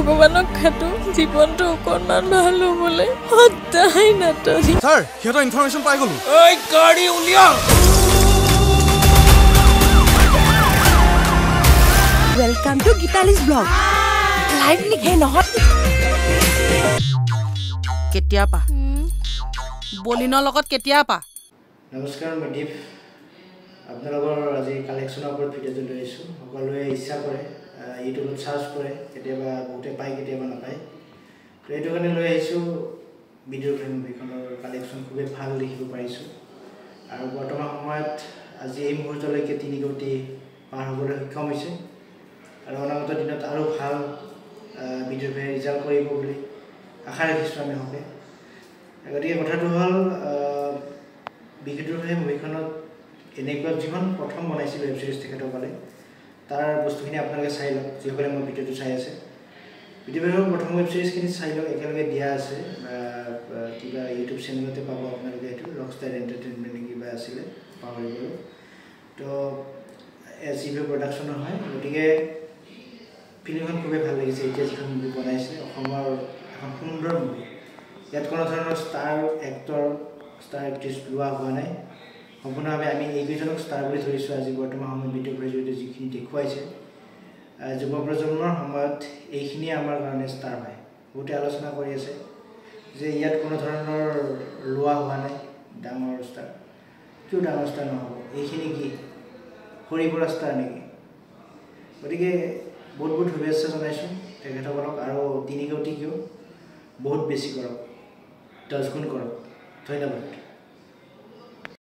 ভগৱানক খাটো জীৱনটো অকণমান ভাল হ'বলৈ সদায় নাটনি স্যাৰ সিহঁতৰ ইনফৰমেশ্যন পাই গ'লো ঐ গাড়ী উলিয়া Welcome to Gitalis Vlog. Live লিখে নহয় কেতিয়া পা বলিনৰ লগত কেতিয়া পা নমস্কাৰ মই দীপ আপোনালোকৰ আজি কালেকশ্যনৰ ওপৰত ভিডিঅ'টো লৈ আহিছোঁ সকলোৱে ইচ্ছা কৰে ইউটিউবত চাৰ্চ কৰে কেতিয়াবা বহুতে পায় কেতিয়াবা নাপায় তো এইটো কাৰণে লৈ আহিছোঁ ভিডিঅ' ফ্ৰেম মুভিখনৰ কালেকশ্যন খুবেই ভাল দেখিব পাৰিছোঁ আৰু বৰ্তমান সময়ত আজি এই মুহূৰ্তলৈকে 3 কোটি পাৰ হ'বলৈ সক্ষম হৈছে আৰু অনাগত দিনত আৰু ভাল ভিডিঅ' ফ্ৰেম ৰিজাল্ট কৰিব বুলি আশা ৰাখিছোঁ আমি সকলোৱে গতিকে কথাটো হ'ল ভিডিঅ' ফ্ৰেম মুভিখনত এনেকুৱা যিখন প্ৰথম বনাইছিল ৱেব ছিৰিজ তেখেতসকলে তাৰ বস্তুখিনি আপোনালোকে চাই লওক যিসকলে মোৰ ভিডিঅ'টো চাই আছে ভিডিঅ' ফ্ৰেমৰ প্ৰথম ৱেব ছিৰিজখিনি চাই লওক একেলগে দিয়া আছে কিবা ইউটিউব চেনেলতে পাব আপোনালোকে এইটো ৰকষ্টাৰ এণ্টাৰটেইনমেণ্ট কিবা আছিলে পাহৰি গ'লোঁ তো SCV প্ৰডাকশ্যনৰ হয় গতিকে ফিল্মখন খুবেই ভাল লাগিছে এতিয়া যিখন মুভি বনাইছে অসমৰ এখন সুন্দৰ মুভি ইয়াত কোনো ধৰণৰ ষ্টাৰ এক্টৰ ষ্টাৰ এক্ট্ৰেছ লোৱা হোৱা নাই সম্পূৰ্ণভাৱে আমি এইকেইজনক ষ্টাৰ বুলি ধৰিছোঁ আজি বৰ্তমান সময়ত ভিডিঅ' জৰিয়তে যিখিনি দেখুৱাইছে যুৱ প্ৰজন্মৰ সময়ত এইখিনিয়ে আমাৰ কাৰণে ষ্টাৰ হয় বহুতে আলোচনা কৰি আছে যে ইয়াত কোনো ধৰণৰ লোৱা হোৱা নাই ডাঙৰ ষ্টাৰ কিয় ডাঙৰ ষ্টাৰ নহ'ব এইখিনি কি সৰু পৰা ষ্টাৰ নেকি গতিকে বহুত বহুত শুভেচ্ছা জনাইছোঁ তেখেতসকলক আৰু 3 কোটি কিয় বহুত বেছি কৰক 10 গুণ কৰক ধন্যবাদ